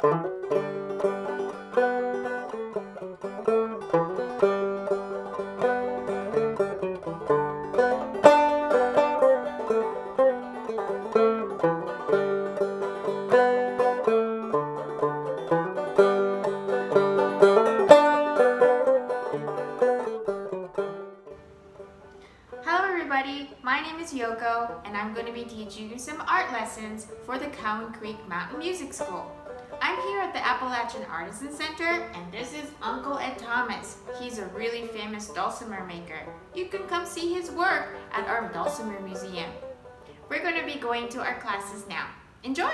Hello everybody, my name is Yoko and I'm going to be teaching you some art lessons for the Cowan Creek Mountain Music School. I'm here at the Appalachian Artisan Center and this is Uncle Ed Thomas. He's a really famous dulcimer maker. You can come see his work at our dulcimer museum. We're going to be going to our classes now. Enjoy!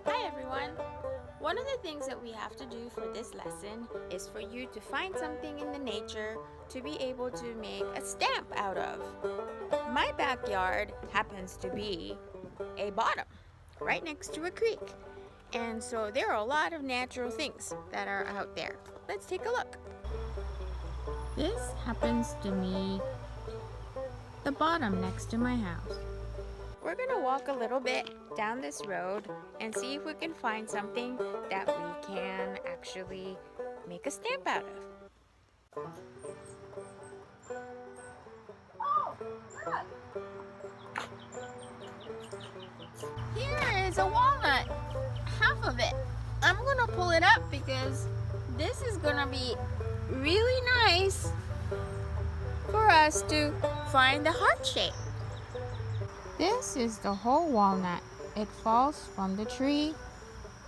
Hi everyone! One of the things that we have to do for this lesson is for you to find something in the nature to be able to make a stamp out of. My backyard happens to be a bottom right next to a creek. And so there are a lot of natural things that are out there. Let's take a look. This happens to be the bottom next to my house. We're gonna walk a little bit down this road and see if we can find something that we can actually make a stamp out of. Oh, look! Here is a walnut, half of it. I'm gonna pull it up because this is gonna be really nice for us to find the heart shape. This is the whole walnut. It falls from the tree.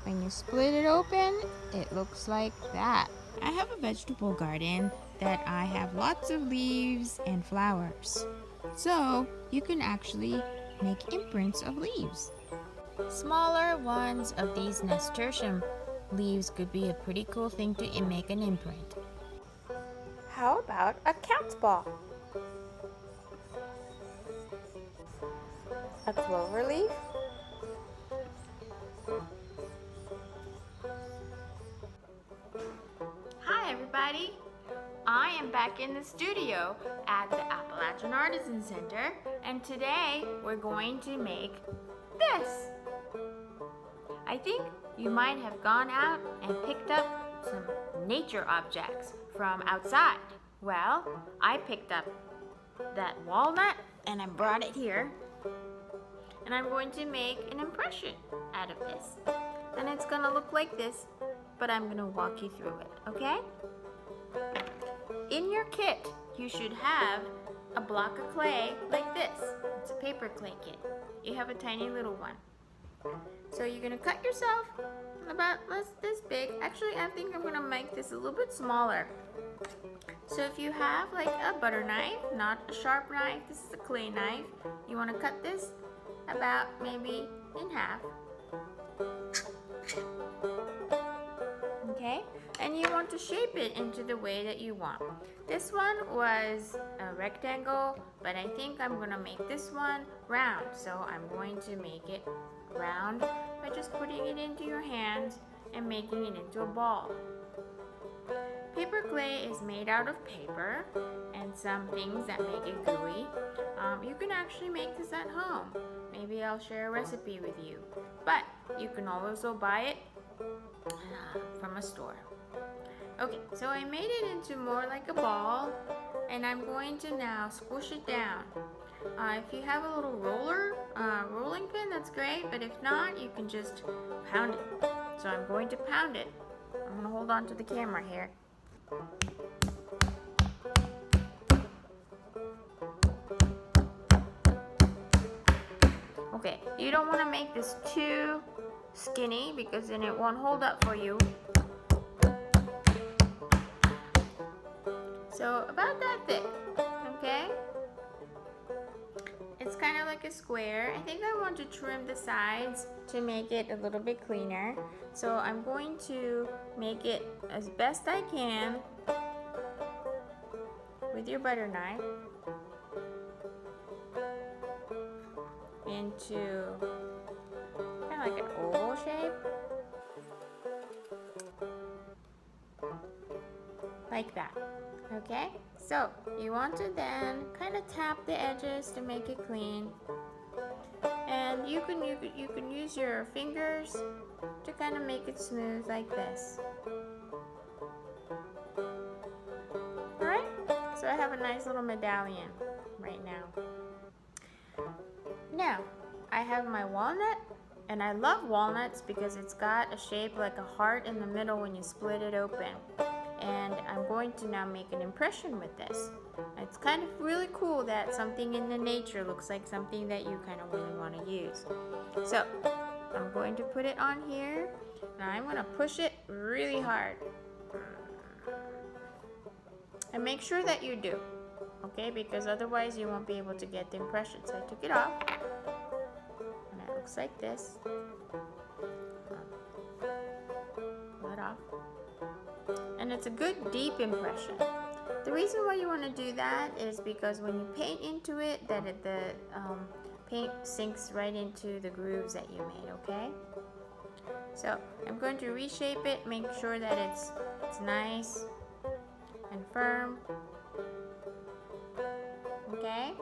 When you split it open, it looks like that. I have a vegetable garden that I have lots of leaves and flowers. So you can actually make imprints of leaves. Smaller ones of these nasturtium leaves could be a pretty cool thing to make an imprint. How about a cat's paw? A clover leaf? Hi everybody! I am back in the studio at the Appalachian Artisan Center and today we're going to make this. I think you might have gone out and picked up some nature objects from outside. Well, I picked up that walnut and I brought it here. And I'm going to make an impression out of this. And it's gonna look like this, but I'm gonna walk you through it, okay? In your kit, you should have a block of clay like this. It's a paper clay kit. You have a tiny little one. So you're gonna cut yourself about this big. Actually, I think I'm gonna make this a little bit smaller. So if you have like a butter knife, not a sharp knife, this is a clay knife, you wanna cut this about maybe in half. Okay, and you want to shape it into the way that you want. This one was a rectangle, but I think I'm gonna make this one round. So I'm going to make it round by just putting it into your hands and making it into a ball. Paper clay is made out of paper and some things that make it gooey. You can actually make this at home. Maybe I'll share a recipe with you. But you can also buy it from a store. Okay, so I made it into more like a ball and I'm going to now squish it down. If you have a little rolling pin, that's great, but if not, you can just pound it. So I'm going to pound it. I'm going to hold on to the camera here. Okay, you don't want to make this too skinny because then it won't hold up for you. So about that thick, okay? It's kind of like a square. I think I want to trim the sides to make it a little bit cleaner. So I'm going to make it as best I can with your butter knife into kind of like an oval shape. like that. Okay, so you want to then kind of tap the edges to make it clean, and you can use your fingers to kind of make it smooth like this. All right, so I have a nice little medallion right now. Now I have my walnut, and I love walnuts because it's got a shape like a heart in the middle when you split it open. And I'm going to now make an impression with this. It's kind of really cool that something in the nature looks like something that you kind of really want to use. So I'm going to put it on here, and I'm going to push it really hard. And make sure that you do, okay? Because otherwise you won't be able to get the impression. So I took it off, and it looks like this. Pull it off. And it's a good deep impression. The reason why you want to do that is because when you paint into it, that the paint sinks right into the grooves that you made, okay? So I'm going to reshape it, make sure that it's nice and firm, okay?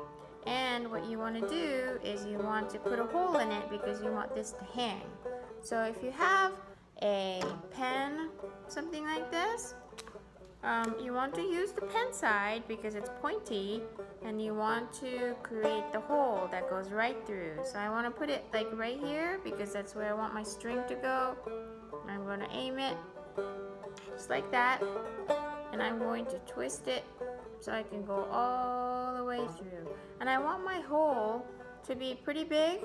And what you want to do is you want to put a hole in it because you want this to hang. So if you have a pen, something like this, you want to use the pen side because it's pointy, and you want to create the hole that goes right through. So I want to put it like right here because that's where I want my string to go. I'm going to aim it just like that, and I'm going to twist it so I can go all the way through. And I want my hole to be pretty big,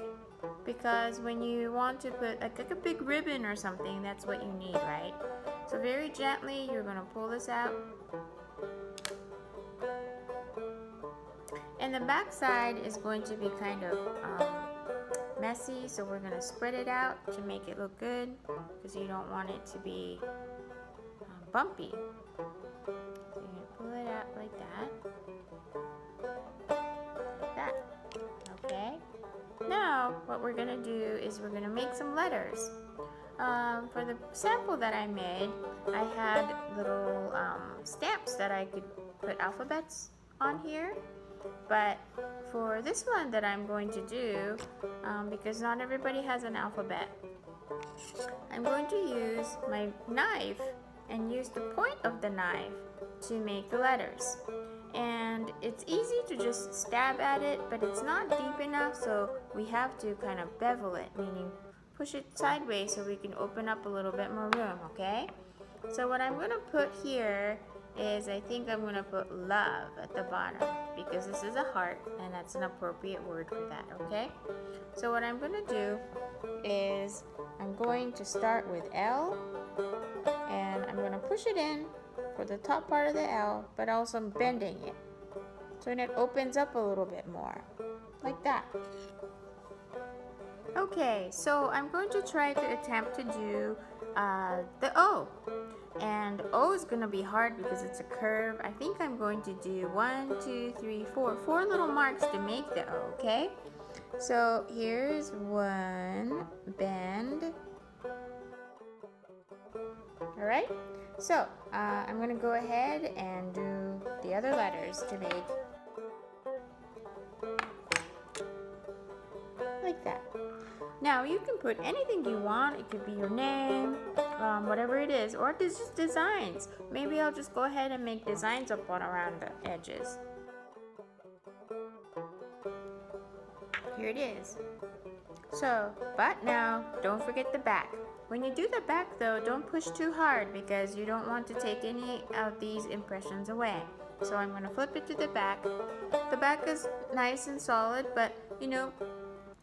because when you want to put like a big ribbon or something, that's what you need, right? So very gently, you're going to pull this out. And the back side is going to be kind of messy, so we're going to spread it out to make it look good, because you don't want it to be bumpy. So you're going to pull it out like that. Like that. Okay. Now, what we're going to do is we're going to make some letters. For the sample that I made, I had little stamps that I could put alphabets on here. But for this one that I'm going to do, because not everybody has an alphabet, I'm going to use my knife and use the point of the knife to make the letters. And it's easy to just stab at it, but it's not deep enough, so we have to kind of bevel it, meaning push it sideways so we can open up a little bit more room, okay? So what I'm going to put here is, I think I'm going to put love at the bottom, because this is a heart and that's an appropriate word for that, okay? So what I'm going to do is I'm going to start with L, and I'm going to push it in for the top part of the L, but also I'm bending it so it opens up a little bit more, like that. Okay, so I'm going to try to attempt to do the O. And O is going to be hard because it's a curve. I think I'm going to do 1, 2, 3, 4. 4 little marks to make the O, okay? So here's 1, bend. Alright, so I'm going to go ahead and do the other letters to make like that. Now you can put anything you want. It could be your name, whatever it is, or it's just designs. Maybe I'll just go ahead and make designs up on around the edges. Here it is. So, but now don't forget the back. When you do the back though, don't push too hard because you don't want to take any of these impressions away. So I'm going to flip it to the back. The back is nice and solid, but you know,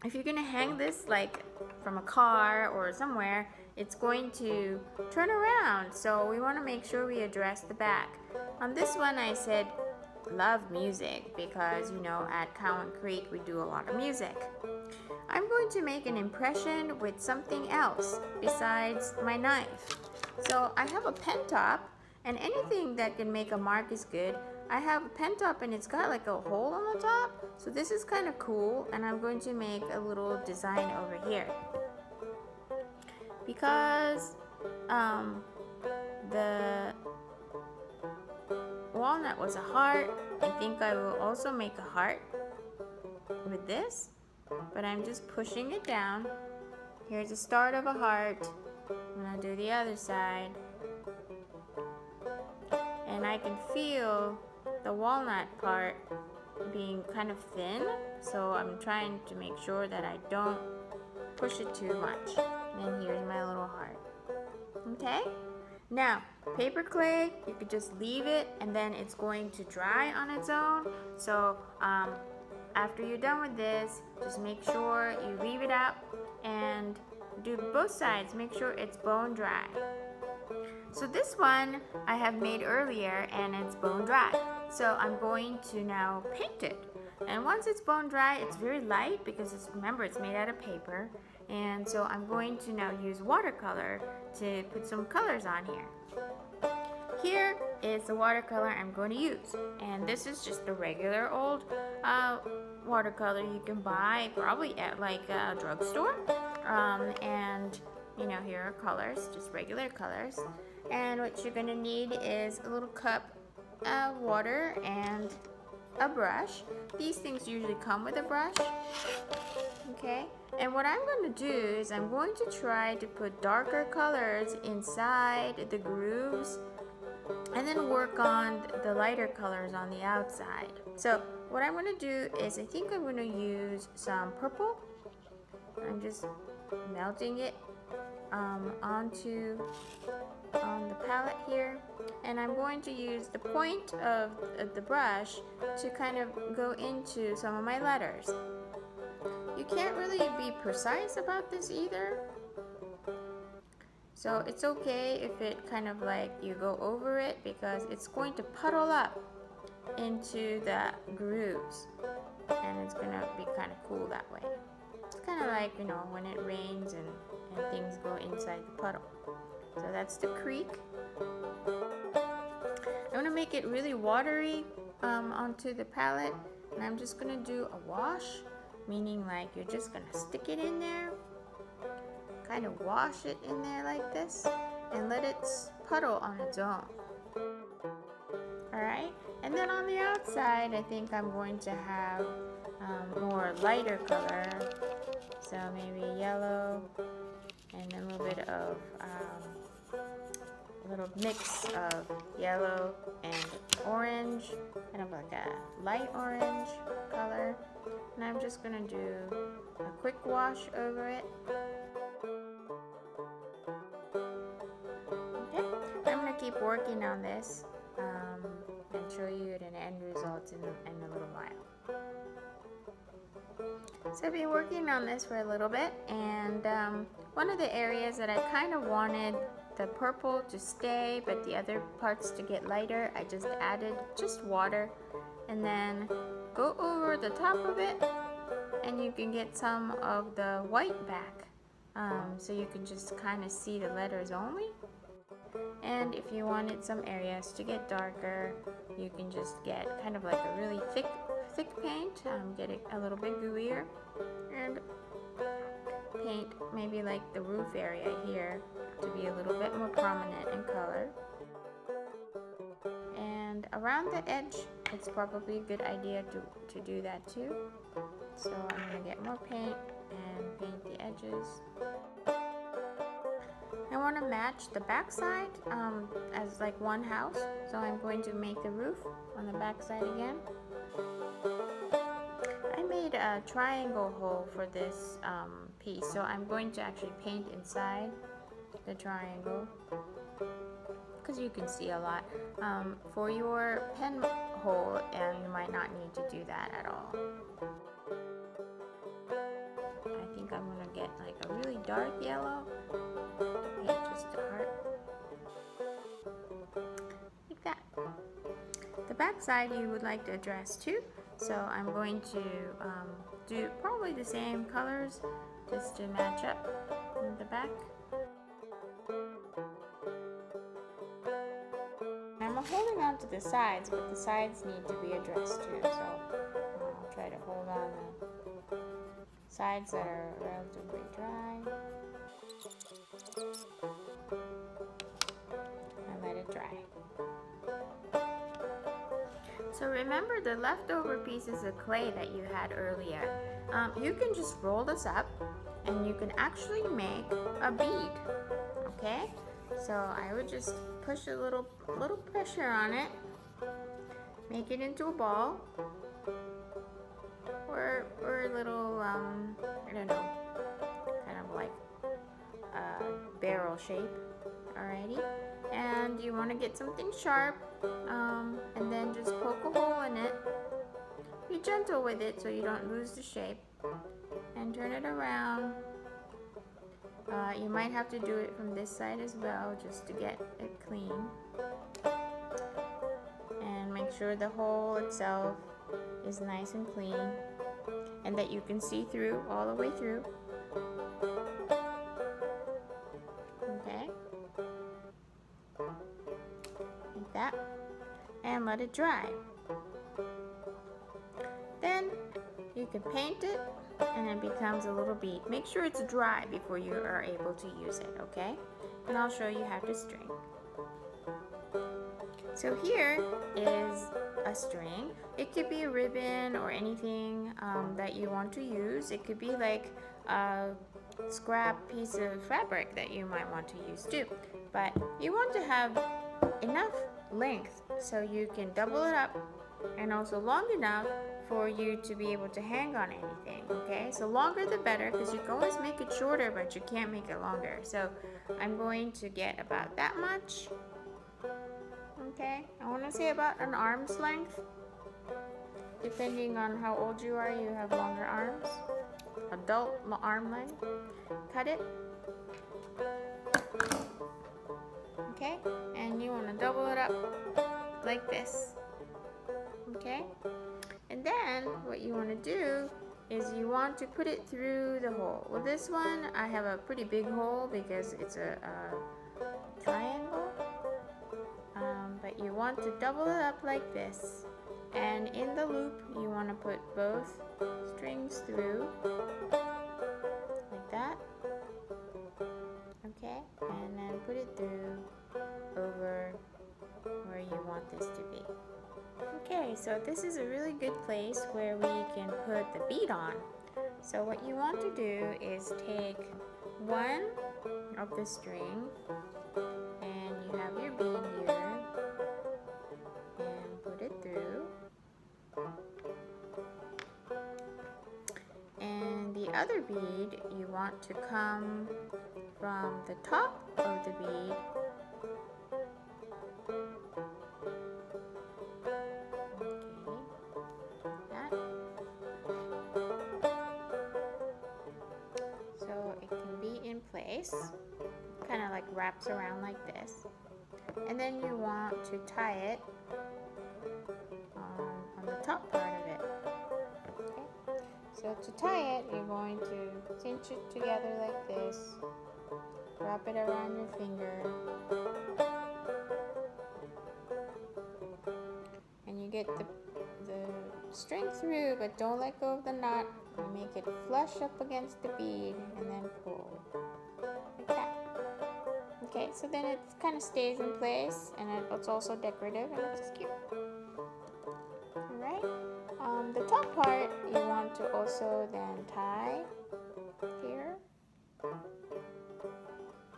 if you're going to hang this like from a car or somewhere, it's going to turn around. So we want to make sure we address the back. On this one I said love music because, you know, at Cowan Creek we do a lot of music. I'm going to make an impression with something else besides my knife. So I have a pen top, and anything that can make a mark is good. I have a pen top and it's got like a hole on the top, so this is kind of cool, and I'm going to make a little design over here because walnut was a heart, I think I will also make a heart with this, but I'm just pushing it down. Here's the start of a heart. I'm gonna do the other side. And I can feel the walnut part being kind of thin, so I'm trying to make sure that I don't push it too much. And here's my little heart. Okay? Now, paper clay, you could just leave it and then it's going to dry on its own. So after you're done with this, just make sure you leave it up and do both sides. Make sure it's bone dry. So this one I have made earlier and it's bone dry. So I'm going to now paint it. And once it's bone dry, it's very light because remember it's made out of paper. And so I'm going to now use watercolor to put some colors on here. Here is the watercolor I'm going to use. And this is just a regular old watercolor you can buy probably at like a drugstore. And you know, here are colors, just regular colors. And what you're going to need is a little cup of water and a brush. These things usually come with a brush. Okay, and what I'm going to do is I'm going to try to put darker colors inside the grooves and then work on the lighter colors on the outside. So what I'm going to do is I think I'm going to use some purple. I'm just melting it onto on the palette here, and I'm going to use the point of the brush to kind of go into some of my letters. You can't really be precise about this either, so it's okay if it kind of like you go over it because it's going to puddle up into the grooves and it's gonna be kind of cool that way. It's kind of like, you know, when it rains and things go inside the puddle. So that's the creek. I'm going to make it really watery onto the palette, and I'm just going to do a wash, meaning like you're just going to stick it in there, kind of wash it in there like this, and let it puddle on its own. Alright, and then on the outside I think I'm going to have more lighter color, so maybe yellow and a little bit of a little mix of yellow and orange, kind of like a light orange color. And I'm just gonna do a quick wash over it. Okay, I'm gonna keep working on this and show you the end results in a little while. So I've been working on this for a little bit, and one of the areas that I kind of wanted the purple to stay but the other parts to get lighter, I just added just water and then go over the top of it, and you can get some of the white back, so you can just kind of see the letters only. And if you wanted some areas to get darker, you can just get kind of like a really thick paint, get it a little bit gooier, and paint maybe like the roof area here to be a little bit more prominent in color. And around the edge, it's probably a good idea to do that too. So I'm going to get more paint and paint the edges. I want to match the back side as like one house, so I'm going to make the roof on the back side again. I made a triangle hole for this piece, so I'm going to actually paint inside the triangle because you can see a lot. For your pen hole, you might not need to do that at all. I think I'm going to get like a really dark yellow to paint just a heart. Like that. The back side you would like to address too, so I'm going to do probably the same colors just to match up in the back. I'm holding on to the sides, but the sides need to be addressed too, so I'll try to hold on the sides that are relatively dry and let it dry. So remember the leftover pieces of clay that you had earlier. You can just roll this up and you can actually make a bead, okay? So I would just push a little pressure on it, make it into a ball, or a little, I don't know, kind of like a barrel shape, alrighty? And you want to get something sharp, and then just poke a hole in it. Be gentle with it so you don't lose the shape, and turn it around. You might have to do it from this side as well, just to get it clean. And make sure the hole itself is nice and clean, and that you can see through all the way through. Okay, like that, and let it dry. Then you can paint it and it becomes a little bead. Make sure it's dry before you are able to use it, okay? And I'll show you how to string. So here is a string. It could be a ribbon or anything that you want to use. It could be like a scrap piece of fabric that you might want to use too. But you want to have enough length so you can double it up, and also long enough for you to be able to hang on anything, okay? So longer the better, because you can always make it shorter, but you can't make it longer. So I'm going to get about that much, okay? I want to say about an arm's length. Depending on how old you are, you have longer arms. Adult arm length. Cut it. Okay? And you want to double it up like this. Okay? And then what you want to do is you want to put it through the hole. Well, this one I have a pretty big hole because it's a triangle. But you want to double it up like this. And in the loop, you want to put both strings through, like that, okay? And then put it through over where you want this to be. Okay, so this is a really good place where we can put the bead on. So what you want to do is take one of the string, and you have your bead here, and put it through. And the other bead, you want to come from the top of the bead place, kind of like wraps around like this, and then you want to tie it on the top part of it. Okay, so to tie it, you're going to cinch it together like this, wrap it around your finger, and you get the string through, but don't let go of the knot. You make it flush up against the bead and then pull. Like that. Okay, so then it kind of stays in place, and it's also decorative and it's cute. Alright, the top part you want to also then tie here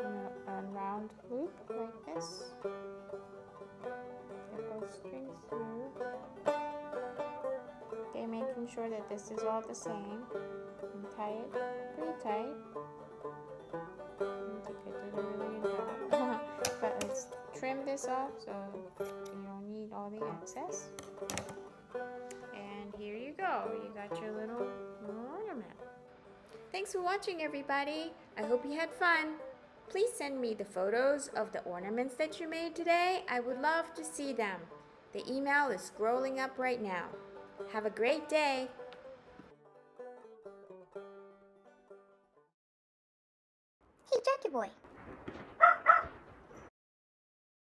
in a round loop like this. Get both strings through. Okay, making sure that this is all the same, and tie it pretty tight. I think I did a really good job. But let's trim this off so you don't need all the excess. And here you go. You got your little ornament. Thanks for watching, everybody. I hope you had fun. Please send me the photos of the ornaments that you made today. I would love to see them. The email is scrolling up right now. Have a great day. Hey, Jackie boy,